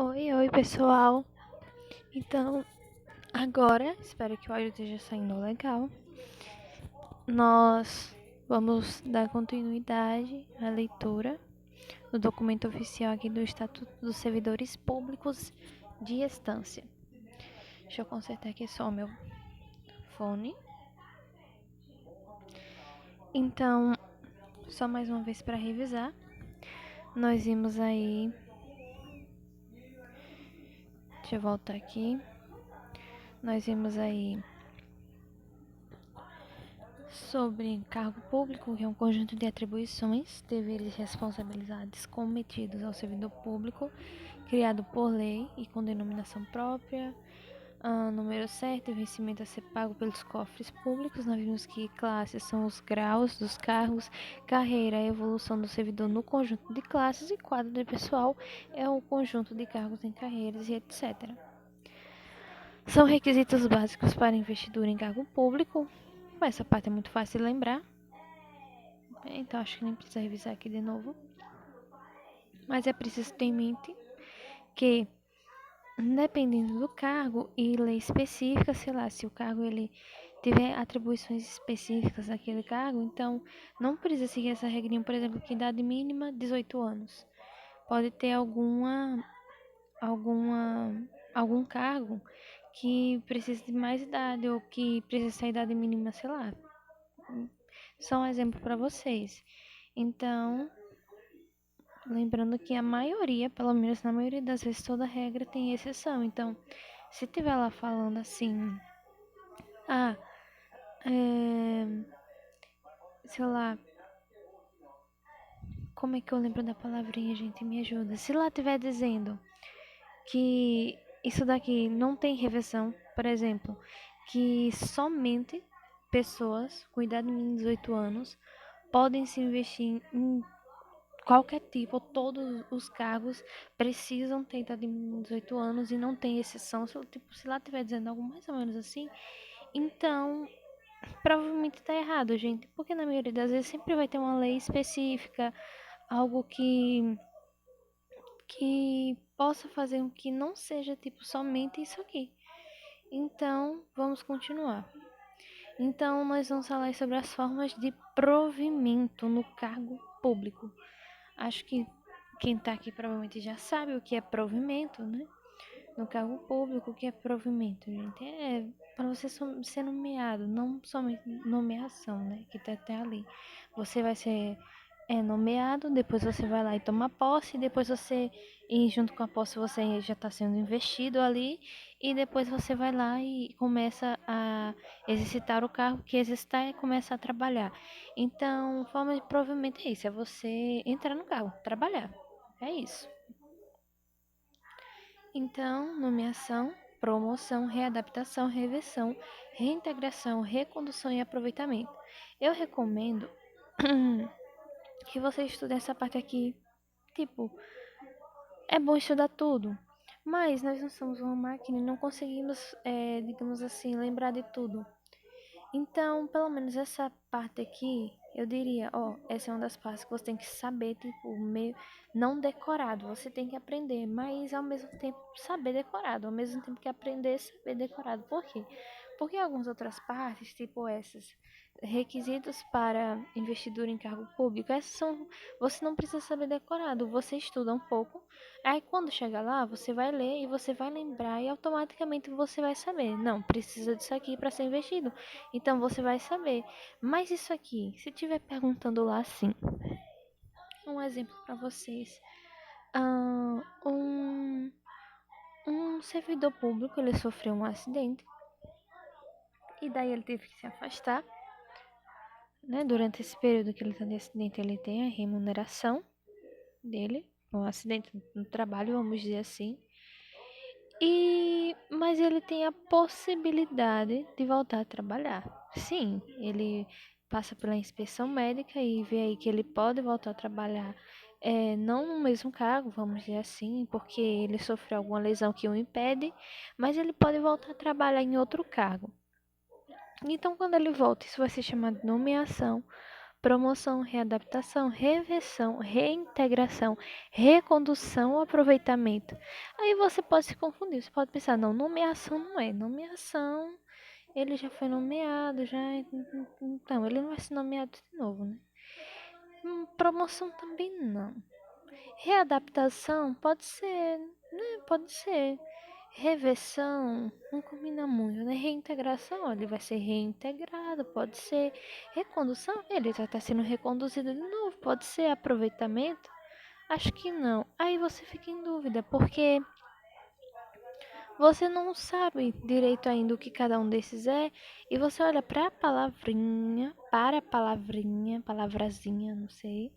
Oi, pessoal. Então, agora, espero que o áudio esteja saindo legal. Nós vamos dar continuidade à leitura do documento oficial aqui do Estatuto dos Servidores Públicos de Estância. Deixa eu consertar aqui só o meu fone. Então, só mais uma vez para revisar. Nós vimos aí. Deixa eu voltar aqui. Nós vimos aí sobre cargo público, que é um conjunto de atribuições, deveres e responsabilidades cometidos ao servidor público, criado por lei e com denominação própria, número certo e vencimento a ser pago pelos cofres públicos. Nós vimos que classes são os graus dos cargos, carreira é a evolução do servidor no conjunto de classes e quadro de pessoal é o conjunto de cargos em carreiras e etc. São requisitos básicos para investidura em cargo público. Essa parte é muito fácil de lembrar, então acho que nem precisa revisar aqui de novo. Mas é preciso ter em mente que, dependendo do cargo e lei específica, sei lá, se o cargo ele tiver atribuições específicas naquele cargo, então não precisa seguir essa regrinha, por exemplo, que idade mínima 18 anos. Pode ter algum cargo que precisa de mais idade ou que precisa ser a idade mínima, sei lá. Só um exemplo para vocês. Então, lembrando que a maioria, pelo menos na maioria das vezes, toda regra tem exceção. Então, se tiver lá falando assim, sei lá, como é que eu lembro da palavrinha, gente? Me ajuda. Se lá tiver dizendo que isso daqui não tem reversão, por exemplo, que somente pessoas com idade mínima de 18 anos podem se investir em qualquer tipo, todos os cargos precisam ter idade mínima de 18 anos e não tem exceção. Se lá estiver dizendo algo mais ou menos assim, então provavelmente está errado, gente. Porque na maioria das vezes sempre vai ter uma lei específica, algo que possa fazer com que não seja tipo somente isso aqui. Então, vamos continuar. Então, nós vamos falar sobre as formas de provimento no cargo público. Acho que quem está aqui provavelmente já sabe o que é provimento, né? No cargo público, o que é provimento, gente? É para você ser nomeado, não somente nomeação, né? Que tá até ali. Você vai ser nomeado, depois você vai lá e toma posse, depois e junto com a posse você já está sendo investido ali, e depois você vai lá e começa a exercitar o cargo, que exercitar é começar a trabalhar. Então, forma de provimento é isso, é você entrar no cargo, trabalhar. É isso. Então, nomeação, promoção, readaptação, reversão, reintegração, recondução e aproveitamento. Eu recomendo que você estude essa parte aqui. Tipo, é bom estudar tudo, mas nós não somos uma máquina e não conseguimos, digamos assim, lembrar de tudo. Então, pelo menos essa parte aqui, eu diria, essa é uma das partes que você tem que saber, tipo, meio não decorado. Você tem que aprender, mas ao mesmo tempo saber decorado, ao mesmo tempo que aprender, saber decorado. Por quê? Porque algumas outras partes, tipo essas, requisitos para investidura em cargo público, você não precisa saber decorado, você estuda um pouco, aí quando chegar lá, você vai ler e você vai lembrar e automaticamente você vai saber, não, precisa disso aqui para ser investido. Então você vai saber. Mas isso aqui, se estiver perguntando lá assim, um exemplo para vocês. Um servidor público, ele sofreu um acidente e daí ele teve que se afastar, né? Durante esse período que ele está de acidente, ele tem a remuneração dele, um acidente no trabalho, vamos dizer assim. Mas ele tem a possibilidade de voltar a trabalhar. Sim, ele passa pela inspeção médica e vê aí que ele pode voltar a trabalhar, não no mesmo cargo, vamos dizer assim, porque ele sofreu alguma lesão que o impede, mas ele pode voltar a trabalhar em outro cargo. Então, quando ele volta, isso vai ser chamado de nomeação, promoção, readaptação, reversão, reintegração, recondução, aproveitamento. Aí você pode se confundir, você pode pensar, não, nomeação não é. Nomeação, ele já foi nomeado, já. Então, ele não vai ser nomeado de novo, né? Promoção também não. Readaptação pode ser, né? Pode ser. Reversão não combina muito, né? Reintegração, ó, ele vai ser reintegrado, pode ser. Recondução, ele já está sendo reconduzido de novo, pode ser. Aproveitamento, acho que não. Aí você fica em dúvida, porque você não sabe direito ainda o que cada um desses é, e você olha para a palavrinha, palavrazinha, não sei,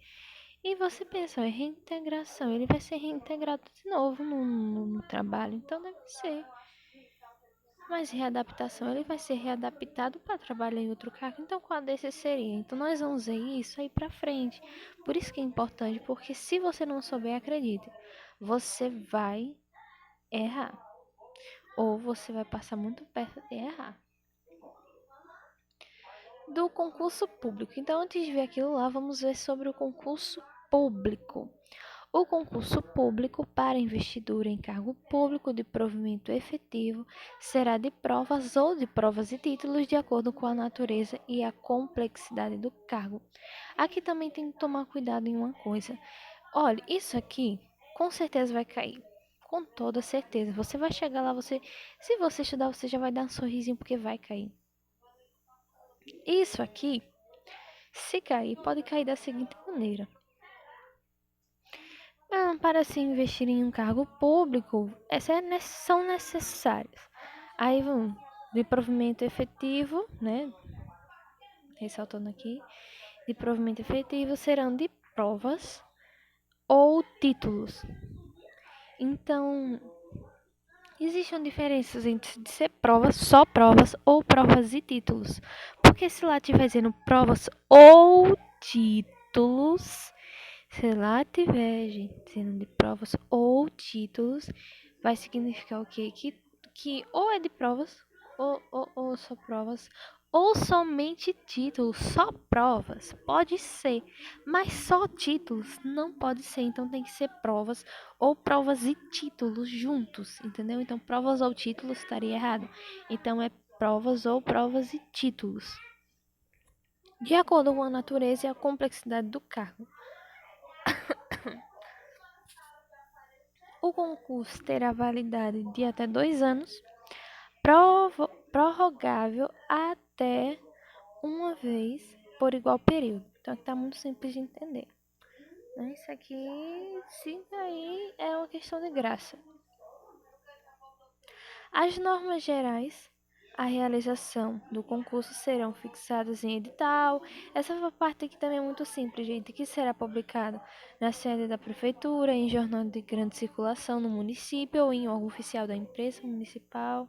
e você pensa, é reintegração, ele vai ser reintegrado de novo no trabalho, então deve ser. Mas readaptação, ele vai ser readaptado para trabalhar em outro cargo, então qual desses seria? Então nós vamos ver isso aí para frente. Por isso que é importante, porque se você não souber, acredite, você vai errar. Ou você vai passar muito perto de errar. Do concurso público. Então, antes de ver aquilo lá, vamos ver sobre o concurso público. O concurso público para investidura em cargo público de provimento efetivo será de provas ou de provas e títulos de acordo com a natureza e a complexidade do cargo. Aqui também tem que tomar cuidado em uma coisa. Olha, isso aqui com certeza vai cair. Com toda certeza. Você vai chegar lá, se você estudar, você já vai dar um sorrisinho porque vai cair. Isso aqui, se cair, pode cair da seguinte maneira. Para se investir em um cargo público, são necessárias. Aí vão de provimento efetivo, né? Ressaltando aqui, de provimento efetivo serão de provas ou títulos. Então, existem diferenças entre de ser provas, só provas ou provas e títulos. Porque se lá estiver dizendo provas ou títulos, se lá tiver, gente, dizendo de provas ou títulos, vai significar o quê? Que ou é de provas, ou só provas, ou somente títulos, só provas, pode ser, mas só títulos não pode ser, então tem que ser provas ou provas e títulos juntos, entendeu? Então provas ou títulos estaria errado, então é provas e títulos, de acordo com a natureza e a complexidade do cargo. O concurso terá validade de até 2 anos, prorrogável até uma vez por igual período. Então, aqui está muito simples de entender. Isso aqui, sim, aí é uma questão de graça. As normas gerais, a realização do concurso serão fixadas em edital. Essa parte aqui também é muito simples, gente, que será publicado na sede da prefeitura, em jornal de grande circulação no município ou em órgão oficial da empresa municipal.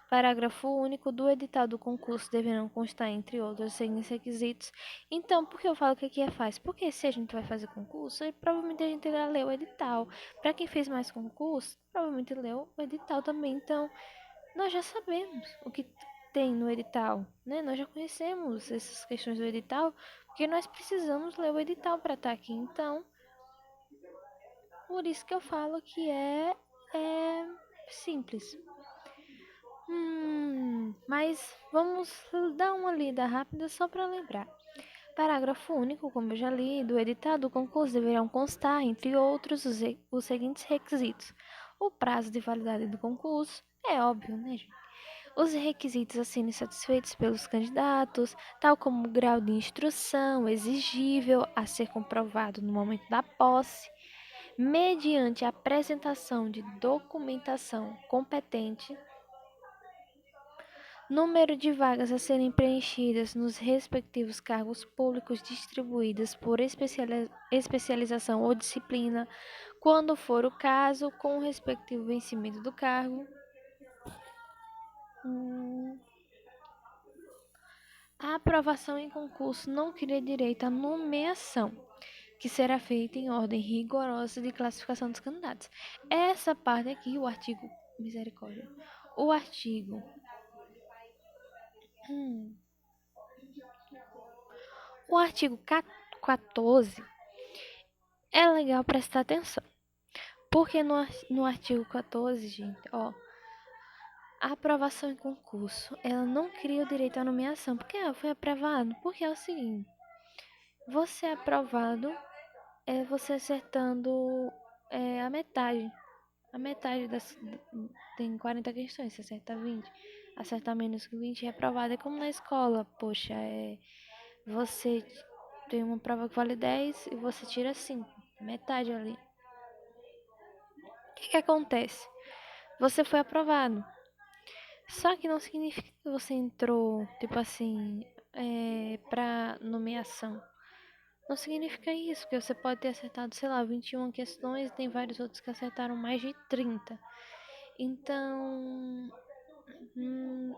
Parágrafo único do edital do concurso deverão constar, entre outros, os seguintes requisitos. Então, por que eu falo que aqui é fácil? Porque se a gente vai fazer concurso, provavelmente a gente irá ler o edital. Para quem fez mais concurso, provavelmente leu o edital também. Então, nós já sabemos o que tem no edital, né? Nós já conhecemos essas questões do edital, porque nós precisamos ler o edital para estar aqui. Então, por isso que eu falo que é simples. Mas vamos dar uma lida rápida só para lembrar. Parágrafo único, como eu já li, do edital do concurso deverão constar, entre outros, os seguintes requisitos. O prazo de validade do concurso, é óbvio, né, gente? Os requisitos a serem satisfeitos pelos candidatos, tal como o grau de instrução exigível a ser comprovado no momento da posse, mediante a apresentação de documentação competente, número de vagas a serem preenchidas nos respectivos cargos públicos distribuídas por especialização ou disciplina, quando for o caso, com o respectivo vencimento do cargo. A aprovação em concurso não cria direito à nomeação, que será feita em ordem rigorosa de classificação dos candidatos. Essa parte aqui, o artigo... Misericórdia. O artigo O artigo 14 é legal prestar atenção. Porque no artigo 14, gente, ó, a aprovação em concurso, ela não cria o direito à nomeação. Porque foi aprovado? Porque é o seguinte, você é aprovado é você acertando a metade. A metade das. Tem 40 questões, você acerta 20. Acertar menos que 20 é aprovado. É como na escola, poxa, você tem uma prova que vale 10 e você tira 5. Metade ali. O que acontece? Você foi aprovado. Só que não significa que você entrou, tipo assim, pra nomeação. Não significa isso, porque você pode ter acertado, sei lá, 21 questões e tem vários outros que acertaram mais de 30. Então,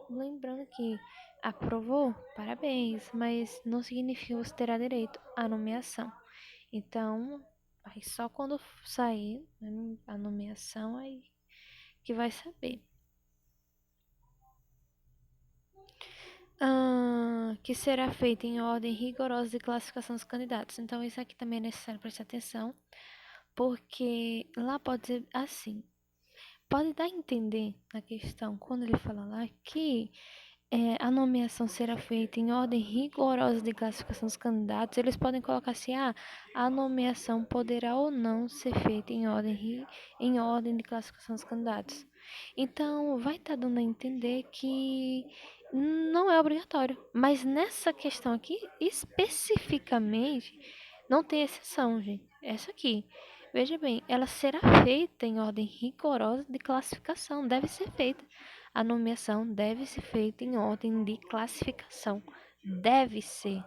lembrando que aprovou, parabéns, mas não significa que você terá direito à nomeação. Então, aí só quando sair a nomeação aí que vai saber. Que será feita em ordem rigorosa de classificação dos candidatos. Então, isso aqui também é necessário prestar atenção, porque lá pode ser assim. Pode dar a entender na questão, quando ele fala lá, que a nomeação será feita em ordem rigorosa de classificação dos candidatos. Eles podem colocar assim, a nomeação poderá ou não ser feita em ordem de classificação dos candidatos. Então, vai estar dando a entender que não é obrigatório. Mas nessa questão aqui, especificamente, não tem exceção, gente. Essa aqui. Veja bem, ela será feita em ordem rigorosa de classificação. Deve ser feita. A nomeação deve ser feita em ordem de classificação. Deve ser.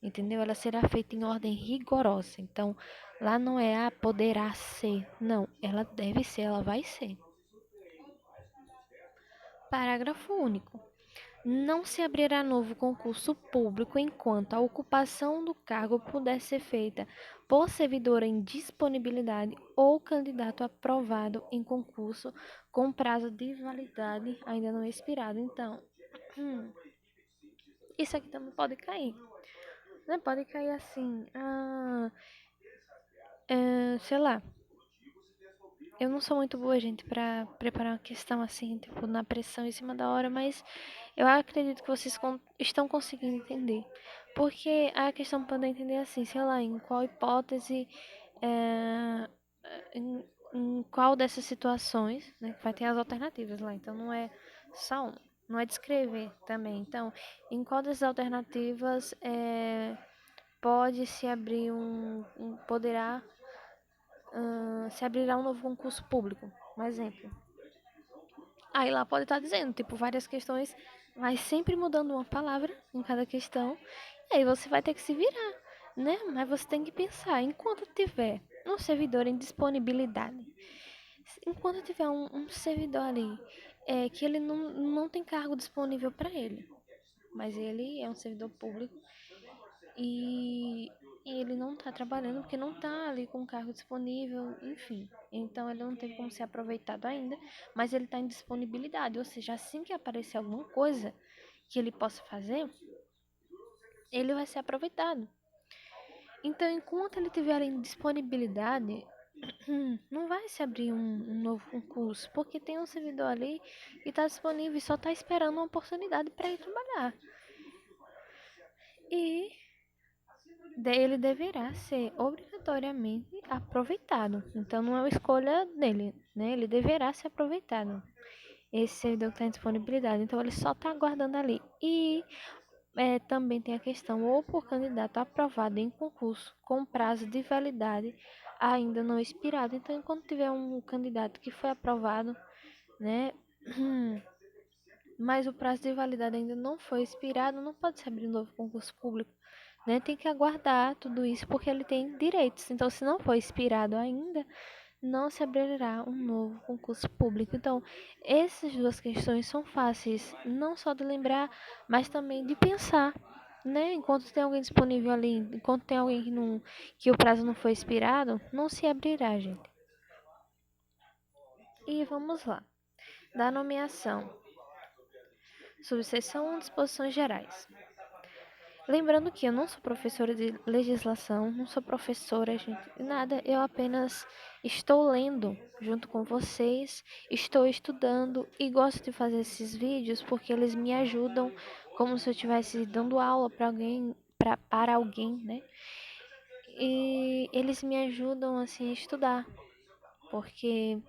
Entendeu? Ela será feita em ordem rigorosa. Então, lá não é poderá ser. Não, ela deve ser, ela vai ser. Parágrafo único. Não se abrirá novo concurso público enquanto a ocupação do cargo puder ser feita por servidor em disponibilidade ou candidato aprovado em concurso com prazo de validade ainda não expirado. Então, isso aqui também pode cair. Né? Pode cair assim, sei lá. Eu não sou muito boa, gente, pra preparar uma questão assim, tipo, na pressão em cima da hora, mas eu acredito que vocês estão conseguindo entender. Porque a questão pode entender assim, sei lá, em qual hipótese, é, em qual dessas situações, né? Vai ter as alternativas lá, então não é só uma, não é descrever também. Então, em qual dessas alternativas pode se abrir poderá se abrirá um novo concurso público, um exemplo. Aí lá pode estar dizendo, tipo, várias questões, mas sempre mudando uma palavra em cada questão. E aí você vai ter que se virar, né? Mas você tem que pensar, enquanto tiver um servidor em disponibilidade, enquanto tiver um servidor ali, que ele não tem cargo disponível para ele, mas ele é um servidor público e ele não está trabalhando porque não está ali com o cargo disponível, enfim. Então ele não teve como ser aproveitado ainda, mas ele está em disponibilidade, ou seja, assim que aparecer alguma coisa que ele possa fazer, ele vai ser aproveitado. Então, enquanto ele tiver em disponibilidade, não vai se abrir um novo concurso, porque tem um servidor ali que está disponível e só está esperando uma oportunidade para ir trabalhar. E ele deverá ser obrigatoriamente aproveitado. Então não é uma escolha dele, né? Ele deverá ser aproveitado. Esse servidor que está em disponibilidade. Então ele só está aguardando ali. E também tem a questão ou por candidato aprovado em concurso com prazo de validade ainda não expirado. Então enquanto tiver um candidato que foi aprovado, né? Mas o prazo de validade ainda não foi expirado, não pode se abrir um novo concurso público, né? Tem que aguardar tudo isso porque ele tem direitos. Então, se não for expirado ainda, não se abrirá um novo concurso público. Então, essas duas questões são fáceis, não só de lembrar, mas também de pensar, né? Enquanto tem alguém disponível ali, enquanto tem alguém que o prazo não foi expirado, não se abrirá, gente. E vamos lá. Da nomeação. Subseção 1, disposições gerais. Lembrando que eu não sou professora de legislação, não sou professora, gente, de nada, eu apenas estou lendo junto com vocês, estou estudando e gosto de fazer esses vídeos porque eles me ajudam como se eu estivesse dando aula para alguém, para alguém, né? E eles me ajudam assim a estudar, porque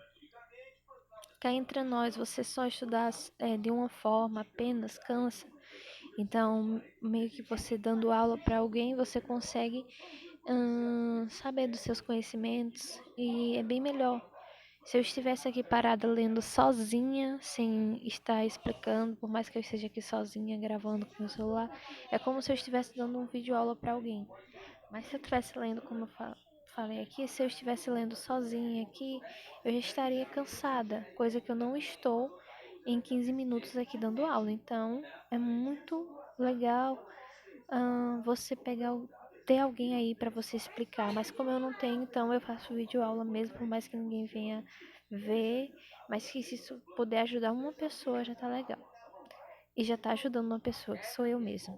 cá entre nós, você só estudar de uma forma apenas cansa. Então, meio que você dando aula para alguém, você consegue saber dos seus conhecimentos e é bem melhor. Se eu estivesse aqui parada lendo sozinha, sem estar explicando, por mais que eu esteja aqui sozinha gravando com meu celular, é como se eu estivesse dando um vídeo aula para alguém. Mas se eu estivesse lendo, como eu falei aqui, se eu estivesse lendo sozinha aqui, eu já estaria cansada, coisa que eu não estou em 15 minutos aqui dando aula. Então, é muito legal você ter alguém aí para você explicar. Mas como eu não tenho, então eu faço vídeo aula mesmo, por mais que ninguém venha ver. Mas que se isso puder ajudar uma pessoa, já tá legal. E já tá ajudando uma pessoa, que sou eu mesmo.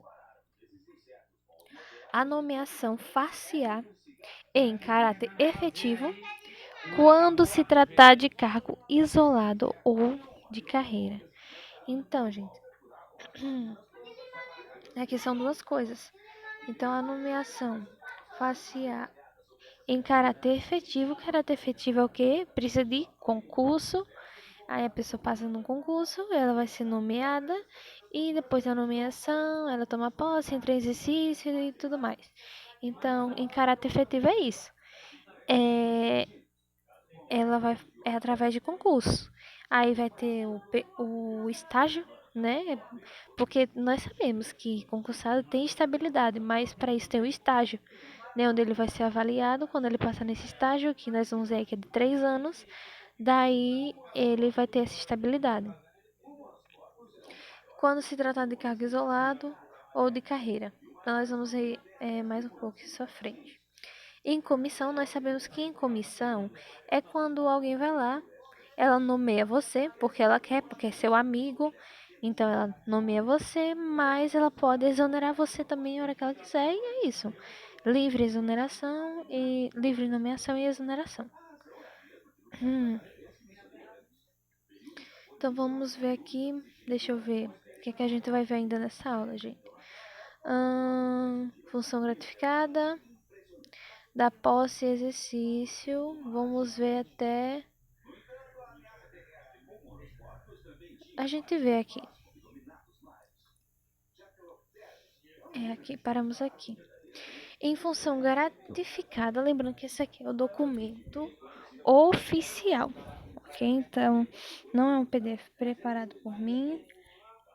A nomeação far-se-á em caráter efetivo quando se tratar de cargo isolado ou de carreira. Então, gente, aqui são duas coisas. Então, a nomeação far-se-á em caráter efetivo. Caráter efetivo é o quê? Precisa de concurso. Aí a pessoa passa no concurso, ela vai ser nomeada. E depois da nomeação, ela toma posse, entra em exercício e tudo mais. Então, em caráter efetivo é isso. É, é através de concurso. Aí vai ter o estágio, né? Porque nós sabemos que concursado tem estabilidade, mas para isso tem o estágio, né? Onde ele vai ser avaliado quando ele passar nesse estágio, que nós vamos ver que é de 3 anos, daí ele vai ter essa estabilidade. Quando se tratar de cargo isolado ou de carreira, então nós vamos ver mais um pouco isso à frente. Em comissão, nós sabemos que em comissão é quando alguém vai lá, ela nomeia você porque ela quer, porque é seu amigo, então ela nomeia você, mas ela pode exonerar você também a hora que ela quiser, e é isso. Livre exoneração e livre nomeação e exoneração. Então vamos ver aqui, deixa eu ver o que, é que a gente vai ver ainda nessa aula, gente. Função gratificada, da posse e exercício, vamos ver até a gente vê aqui. Aqui, paramos aqui. Em função gratificada, lembrando que esse aqui é o documento oficial, ok? Então, não é um PDF preparado por mim,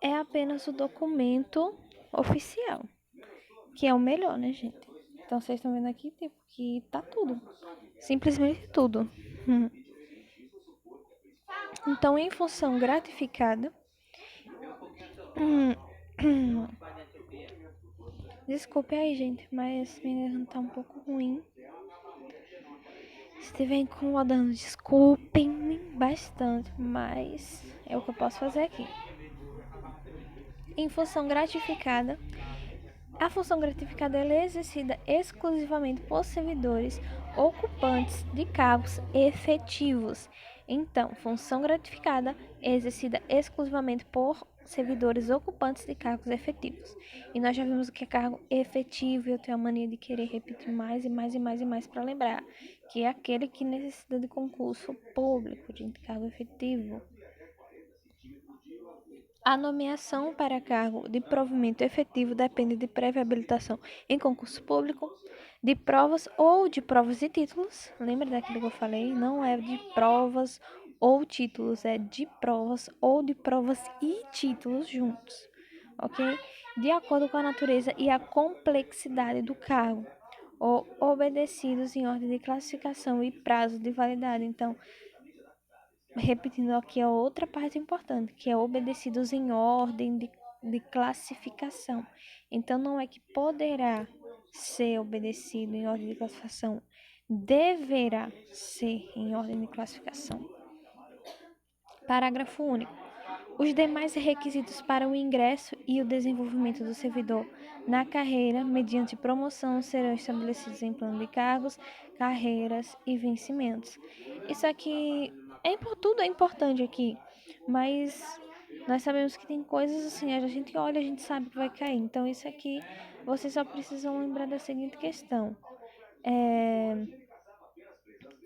é apenas o documento oficial, que é o melhor, né, gente? Então, vocês estão vendo aqui, tipo, que tá tudo, simplesmente tudo. Então, em função gratificada, desculpe aí, gente, mas minha garganta tá um pouco ruim. Se estiver incomodando, desculpem-me bastante, mas é o que eu posso fazer aqui. Em função gratificada, a função gratificada é exercida exclusivamente por servidores ocupantes de cargos efetivos. Então, função gratificada é exercida exclusivamente por servidores ocupantes de cargos efetivos. E nós já vimos o que é cargo efetivo, e eu tenho a mania de querer repetir mais e mais e mais e mais para lembrar, que é aquele que necessita de concurso público, de cargo efetivo. A nomeação para cargo de provimento efetivo depende de prévia habilitação em concurso público, de provas ou de provas e títulos. Lembra daquilo que eu falei? Não é de provas ou títulos, é de provas ou de provas e títulos juntos, ok? De acordo com a natureza e a complexidade do cargo, ou obedecidos em ordem de classificação e prazo de validade. Então, repetindo aqui a outra parte importante, que é obedecidos em ordem de classificação. Então, não é que poderá ser obedecido em ordem de classificação, deverá ser em ordem de classificação. Parágrafo único. Os demais requisitos para o ingresso e o desenvolvimento do servidor na carreira, mediante promoção, serão estabelecidos em plano de cargos, carreiras e vencimentos. Isso aqui tudo é importante aqui, mas nós sabemos que tem coisas assim, a gente olha, a gente sabe que vai cair. Então, isso aqui, vocês só precisam lembrar da seguinte questão: é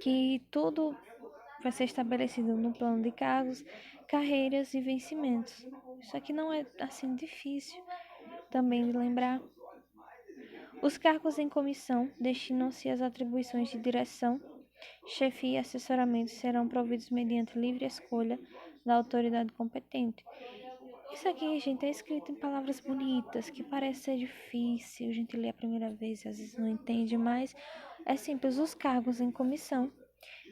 que tudo vai ser estabelecido no plano de cargos, carreiras e vencimentos. Isso aqui não é assim difícil também de lembrar. Os cargos em comissão destinam-se às atribuições de direção, chefia e assessoramento serão providos mediante livre escolha da autoridade competente. Isso aqui, gente, é escrito em palavras bonitas, que parece ser difícil, a gente lê a primeira vez e às vezes não entende, mas é simples. Os cargos em comissão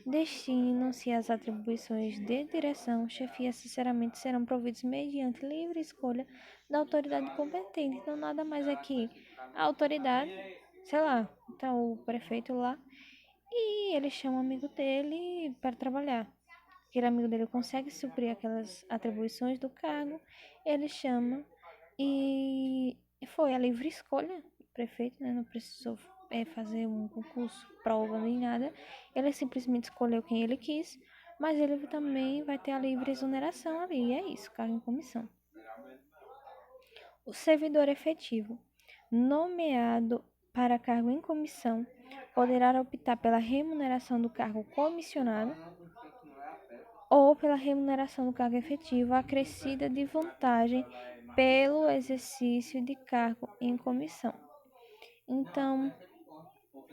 destinam-se às atribuições de direção, chefia e assessoramento serão providos mediante livre escolha da autoridade competente. Então, nada mais é que a autoridade, sei lá, tá o prefeito lá, e ele chama um amigo dele para trabalhar. Aquele amigo dele consegue suprir aquelas atribuições do cargo, ele chama e foi a livre escolha do prefeito, né? Não precisou fazer um concurso, prova nem nada. Ele simplesmente escolheu quem ele quis, mas ele também vai ter a livre exoneração ali. E é isso, cargo em comissão. O servidor efetivo, nomeado para cargo em comissão, poderá optar pela remuneração do cargo comissionado ou pela remuneração do cargo efetivo acrescida de vantagem pelo exercício de cargo em comissão. Então,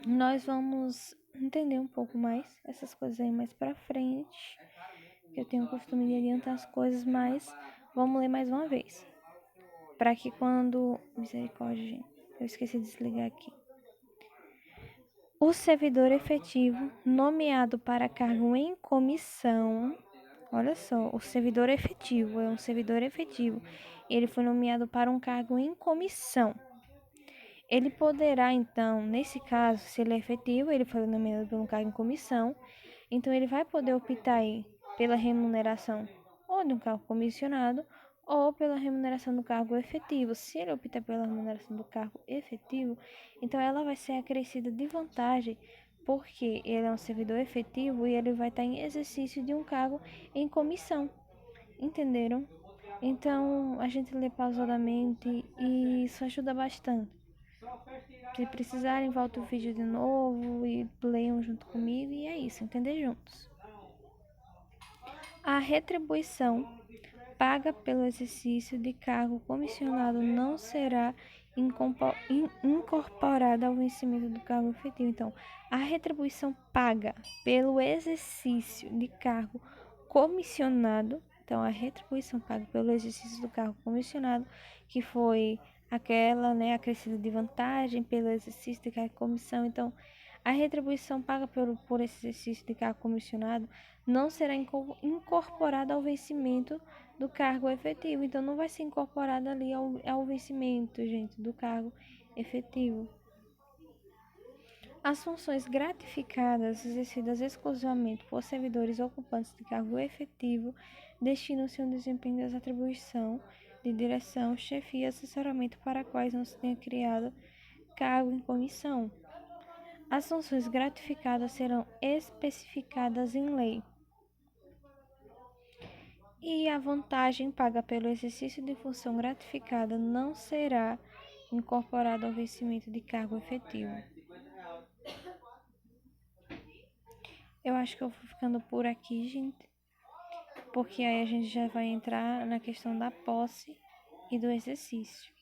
nós vamos entender um pouco mais essas coisas aí mais pra frente, que eu tenho o costume de adiantar as coisas, mas vamos ler mais uma vez. Para que quando... Misericórdia, gente. Eu esqueci de desligar aqui. O servidor efetivo nomeado para cargo em comissão. Olha só, o servidor efetivo é um servidor efetivo. Ele foi nomeado para um cargo em comissão. Ele poderá, então, nesse caso, se ele é efetivo, ele foi nomeado por um cargo em comissão, então ele vai poder optar aí pela remuneração ou de um cargo comissionado ou pela remuneração do cargo efetivo. Se ele optar pela remuneração do cargo efetivo, então ela vai ser acrescida de vantagem porque ele é um servidor efetivo e ele vai estar em exercício de um cargo em comissão. Entenderam? Então, a gente lê pausadamente e isso ajuda bastante. Se precisarem, volta o vídeo de novo e leiam junto comigo e é isso, entender juntos. A retribuição paga pelo exercício de cargo comissionado não será incorporada ao vencimento do cargo efetivo. Então, a retribuição paga pelo exercício de cargo comissionado, então a retribuição paga pelo exercício do cargo comissionado, que foi aquela, né, acrescida de vantagem pelo exercício de cargo comissão. Então, a retribuição paga por esse exercício de cargo comissionado não será incorporada ao vencimento do cargo efetivo. Então, não vai ser incorporada ali ao vencimento, gente, do cargo efetivo. As funções gratificadas exercidas exclusivamente por servidores ocupantes de cargo efetivo destinam-se ao desempenho das atribuições de direção, chefia e assessoramento para quais não se tenha criado cargo em comissão. As funções gratificadas serão especificadas em lei. E a vantagem paga pelo exercício de função gratificada não será incorporada ao vencimento de cargo efetivo. Eu acho que eu vou ficando por aqui, gente, porque aí a gente já vai entrar na questão da posse e do exercício.